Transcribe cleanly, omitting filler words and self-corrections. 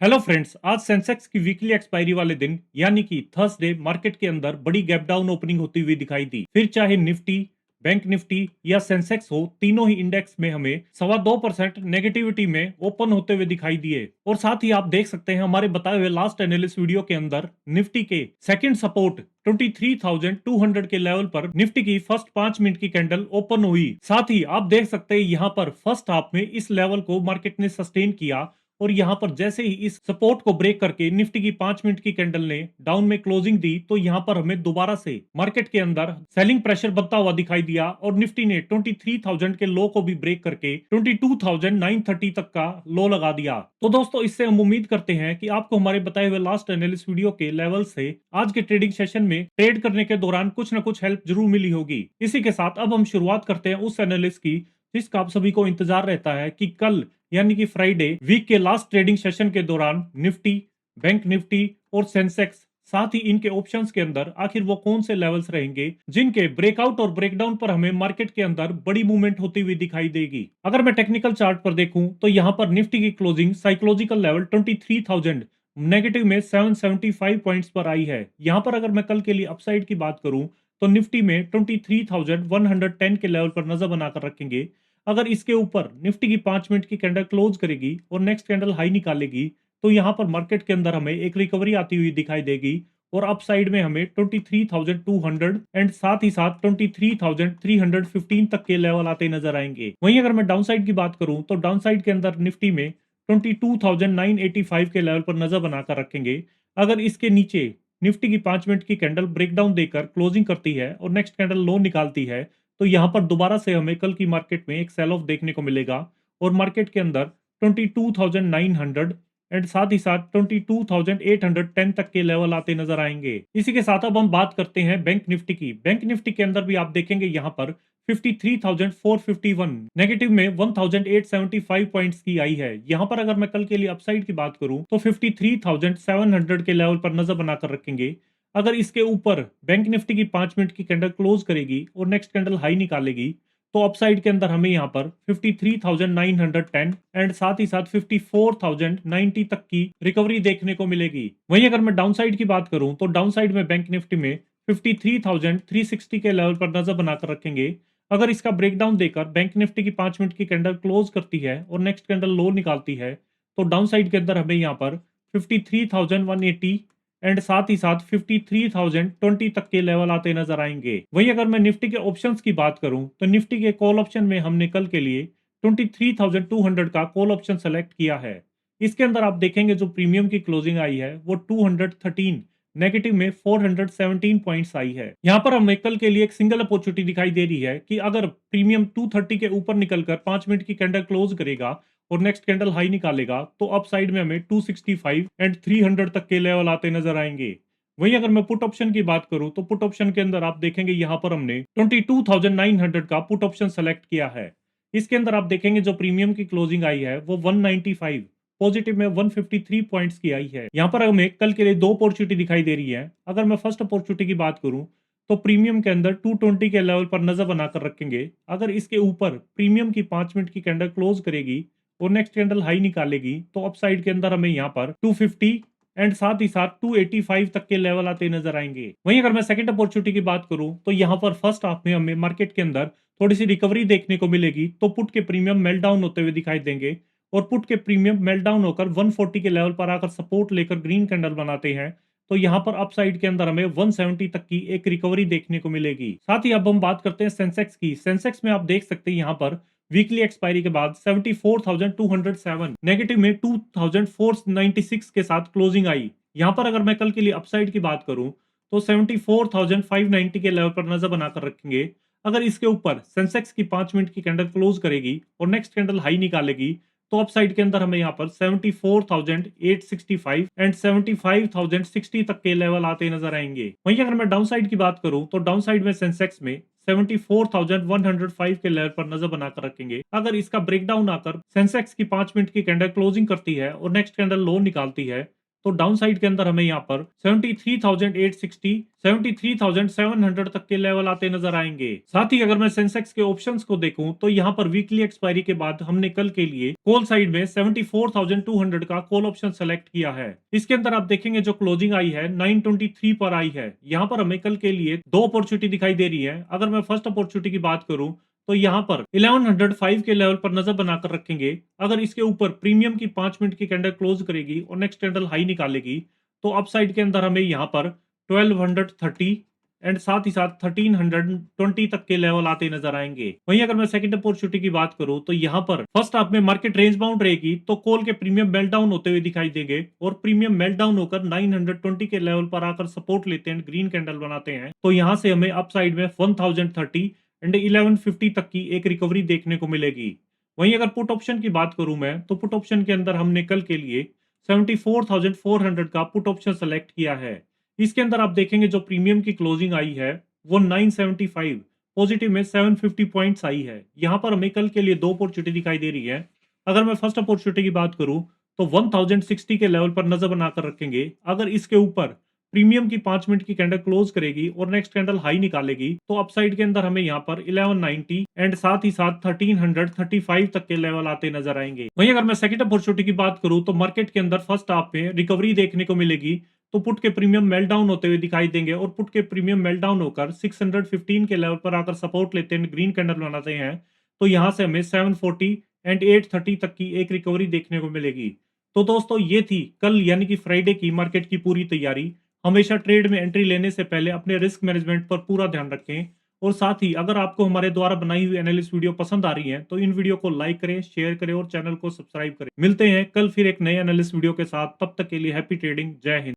Hello friends, आज Sensex की weekly expiry वाले दिन यानी कि थर्सडे मार्केट के अंदर बड़ी गैप डाउन ओपनिंग होती हुई दिखाई दी। फिर चाहे निफ्टी, बैंक निफ्टी या सेंसेक्स हो, तीनों ही इंडेक्स में हमें 2.25% नेगेटिविटी में ओपन होते हुए दिखाई दिए। और साथ ही आप देख सकते हैं हमारे बताए हुए लास्ट एनालिस्ट वीडियो के अंदर निफ्टी के सेकंड सपोर्ट 23,200 के लेवल पर निफ्टी की फर्स्ट 5 मिनट की कैंडल ओपन हुई। साथ ही आप देख सकते हैं यहाँ पर फर्स्ट हाफ में इस लेवल को मार्केट ने सस्टेन किया और यहां पर जैसे ही इस सपोर्ट को ब्रेक करके निफ्टी की 5 मिनट की कैंडल ने डाउन में क्लोजिंग दी, तो यहां पर हमें दोबारा से मार्केट के अंदर सेलिंग प्रेशर बनता हुआ दिखाई दिया और निफ्टी ने 23,000 के लो को भी ब्रेक करके 22,930 तक का लो लगा दिया। तो दोस्तों, इससे हम उम्मीद करते हैं कि आपको हमारे बताए हुए लास्ट एनालिस्ट वीडियो के लेवल से आज के ट्रेडिंग सेशन में ट्रेड करने के दौरान कुछ न कुछ हेल्प जरूर मिली होगी। इसी के साथ अब हम शुरुआत करते हैं उस एनालिस्ट की जिसका आप सभी को इंतजार रहता है कि कल यानी कि फ्राइडे वीक के लास्ट ट्रेडिंग सेशन के दौरान निफ्टी, बैंक निफ्टी और सेंसेक्स साथ ही इनके ऑप्शंस के अंदर आखिर वो कौन से लेवल्स रहेंगे जिनके ब्रेकआउट और ब्रेकडाउन पर हमें मार्केट के अंदर बड़ी मूवमेंट होती हुई दिखाई देगी। अगर मैं टेक्निकल चार्ट पर देखूं तो यहां पर निफ्टी की क्लोजिंग साइकोलॉजिकल लेवल 23,000 नेगेटिव में 775 पॉइंट्स पर आई है। यहां पर अगर मैं कल के लिए अपसाइड की बात करूं तो निफ्टी में 23,110 के लेवल पर नजर बनाकर रखेंगे। अगर इसके ऊपर निफ्टी की 5 मिनट की कैंडल क्लोज करेगी और नेक्स्ट कैंडल हाई निकालेगी, तो यहां पर मार्केट के अंदर हमें एक रिकवरी आती हुई दिखाई देगी और अप साइड में हमें 23,200 एंड साथ ही साथ 23,315 तक के लेवल आते नजर आएंगे। वहीं अगर मैं डाउन साइड की बात करूं तो डाउन साइड के अंदर निफ्टी में 22,985 के लेवल पर नजर बनाकर रखेंगे। अगर इसके नीचे निफ्टी की 5 मिनट की कैंडल ब्रेकडाउन देकर क्लोजिंग करती है और नेक्स्ट कैंडल लो निकालती है, तो यहां पर दोबारा से हमें कल की मार्केट में एक सेल ऑफ देखने को मिलेगा और मार्केट के अंदर 22,900 एंड साथ ही साथ 22,810 तक के लेवल आते नजर आएंगे। इसी के साथ अब हम बात करते हैं बैंक निफ्टी की। बैंक निफ्टी के अंदर भी आप देखेंगे यहां पर 53,451 नेगेटिव में 1,875 पॉइंट्स की आई है। यहां पर अगर मैं कल के लिए अपसाइड की बात करूं तो 53,700 के लेवल पर नजर बनाकर रखेंगे। अगर इसके ऊपर बैंक निफ्टी की 5 मिनट की कैंडल क्लोज करेगी और नेक्स्ट कैंडल हाई निकालेगी, तो अपसाइड के अंदर हमें यहाँ पर 53,910 एंड साथ ही साथ 54,090 तक की रिकवरी देखने को मिलेगी। वहीं अगर मैं डाउन साइड की बात करूं तो डाउन साइड में बैंक निफ्टी में 53,360 के लेवल पर नजर बनाकर रखेंगे। अगर इसका ब्रेकडाउन देकर बैंक निफ्टी की 5 मिनट की कैंडल क्लोज करती है और नेक्स्ट कैंडल लो निकालती है, तो डाउन साइड के अंदर हमें यहाँ पर 53,180 एंड साथ ही साथ 53,020 तक के लेवल आते नजर आएंगे। वहीं अगर मैं निफ्टी के ऑप्शंस की बात करूं तो निफ्टी के कॉल ऑप्शन में हमने कल के लिए 23,200 का कॉल ऑप्शन सेलेक्ट किया है। इसके अंदर आप देखेंगे जो प्रीमियम की क्लोजिंग आई है वो 213 नेगेटिव में 417 पॉइंट्स आई है। यहाँ पर हमें कल के लिए एक सिंगल अपॉर्चुनिटी दिखाई दे रही है कि अगर प्रीमियम 230 के ऊपर निकलकर 5 मिनट की कैंडल क्लोज करेगा और नेक्स्ट कैंडल हाई निकालेगा, तो अप साइड में हमें 265 एंड 300 तक के लेवल आते नजर आएंगे। वहीं अगर मैं पुट ऑप्शन की बात करूं तो पुट ऑप्शन के अंदर आप देखेंगे यहाँ पर हमने 22,900 का पुट ऑप्शन सेलेक्ट किया है। इसके अंदर आप देखेंगे जो प्रीमियम की क्लोजिंग आई है वो 195, पॉजिटिव में 153 पॉइंट्स की आई है। यहाँ पर हमें कल के लिए दो अपॉर्चुनिटी दिखाई दे रही है। अगर मैं फर्स्ट अपॉर्चुनिटी की बात करूं तो प्रीमियम के अंदर 220 के लेवल पर नजर बनाकर रखेंगे। अगर इसके ऊपर प्रीमियम की 5 मिनट की कैंडल क्लोज करेगी और नेक्स्ट कैंडल हाई निकालेगी, तो अपसाइड के अंदर हमें यहाँ पर 250 एंड साथ ही साथ 285 तक के लेवल आते नजर आएंगे। वहीं अगर मैं सेकंड अपॉर्चुनिटी की बात करूं तो यहाँ पर फर्स्ट हाफ में हमें मार्केट के अंदर थोड़ी सी रिकवरी देखने को मिलेगी, तो पुट के प्रीमियम मेल्टडाउन होते हुए दिखाई देंगे और पुट के प्रीमियम मेल्टडाउन होकर 140 के लेवल पर आकर सपोर्ट लेकर ग्रीन कैंडल बनाते हैं, तो यहाँ पर अपसाइड के अंदर हमें 170 तक की एक रिकवरी देखने को मिलेगी। साथ ही अब हम बात करते हैं सेंसेक्स की। सेंसेक्स में आप देख सकते हैं यहाँ पर वीकली एक्सपायरी के बाद 74,207 नेगेटिव में 2,496 के साथ क्लोजिंग आई। यहां पर अगर मैं कल के लिए अपसाइड की बात करूं तो 74,590 के लेवल पर नजर बनाकर रखेंगे। अगर इसके ऊपर सेंसेक्स की 5 मिनट की कैंडल क्लोज करेगी और नेक्स्ट कैंडल हाई निकालेगी, तो अपसाइड के अंदर हमें यहाँ पर 74,865 एंड 75,060 तक के लेवल आते नजर आएंगे। वहीं अगर मैं डाउन साइड की बात करूं तो डाउन साइड में सेंसेक्स में 74,105 के लेवल पर नजर बनाकर रखेंगे। अगर इसका ब्रेकडाउन आकर सेंसेक्स की 5 मिनट की कैंडल क्लोजिंग करती है और नेक्स्ट कैंडल लो निकालती है, तो डाउन साइड के अंदर हमें यहाँ पर 73,860, 73,700 तक के लेवल आते नजर आएंगे। साथ ही अगर मैं सेंसेक्स के ऑप्शंस को देखूं तो यहाँ पर वीकली एक्सपायरी के बाद हमने कल के लिए कॉल साइड में 74,200 का कॉल ऑप्शन सेलेक्ट किया है। इसके अंदर आप देखेंगे जो क्लोजिंग आई है 923 पर आई है। यहाँ पर हमें कल के लिए दो अपॉर्चुनिटी दिखाई दे रही है। अगर मैं फर्स्ट अपॉर्चुनिटी की बात करूं तो यहाँ पर 1105 के लेवल पर नजर बनाकर रखेंगे। अगर इसके ऊपर प्रीमियम की 5 मिनट की कैंडल क्लोज करेगी और नेक्स्ट कैंडल हाई निकालेगी तो अपसाइड के अंदर हमें यहाँ पर 1230 एंड साथ ही साथ 1320 तक के लेवल आते नजर आएंगे। वहीं अगर मैं सेकंड अपॉर्चुनिटी की बात करूं तो यहाँ पर फर्स्ट हाफ में मार्केट रेंज बाउंड रहेगी तो कॉल के प्रीमियम मेल्टडाउन होते हुए दिखाई देंगे और प्रीमियम मेल्टडाउन होकर 920 के लेवल पर आकर सपोर्ट लेते हैं, ग्रीन कैंडल बनाते हैं। तो यहाँ से हमें अपसाइड में 1030 एंड 1150 तक की एक रिकवरी देखने को मिलेगी। वहीं अगर पुट ऑप्शन की बात करूं मैं तो पुट ऑप्शन के अंदर हमने कल के लिए 74,400 का पुट ऑप्शन सेलेक्ट किया है। इसके अंदर आप देखेंगे जो प्रीमियम की क्लोजिंग आई है वो 975, पॉजिटिव में 750 पॉइंट्स आई है। यहाँ पर हमें कल के लिए दो अपॉर्चुनिटी दिखाई दे रही है। अगर मैं फर्स्ट अपॉर्चुनिटी की बात करूं तो 1060 के लेवल पर नजर बनाकर रखेंगे। अगर इसके ऊपर प्रीमियम की 5 मिनट की कैंडल क्लोज करेगी और नेक्स्ट कैंडल हाई निकालेगी तो अपसाइड के अंदर हमें यहाँ पर 1190 एंड साथ ही साथ 1335 तक के लेवल आते नजर आएंगे। वहीं अगर मैं सेकंड अपॉर्चुनिटी की बात करूं तो मार्केट के अंदर फर्स्ट हाफ में रिकवरी देखने को मिलेगी तो पुट के प्रीमियम मेल्टडाउन होते हुए दिखाई देंगे और पुट के प्रीमियम मेल्टडाउन होकर 615 के लेवल पर आकर सपोर्ट लेते हैं, ग्रीन कैंडल बनाते हैं। तो यहाँ से हमें 740 एंड 830 तक की एक रिकवरी देखने को मिलेगी। तो दोस्तों ये थी कल यानी कि फ्राइडे की मार्केट की पूरी तैयारी। हमेशा ट्रेड में एंट्री लेने से पहले अपने रिस्क मैनेजमेंट पर पूरा ध्यान रखें और साथ ही अगर आपको हमारे द्वारा बनाई हुई एनालिसिस वीडियो पसंद आ रही है तो इन वीडियो को लाइक करें, शेयर करें और चैनल को सब्सक्राइब करें। मिलते हैं कल फिर एक नए एनालिसिस वीडियो के साथ, तब तक के लिए हैप्पी ट्रेडिंग, जय हिंद।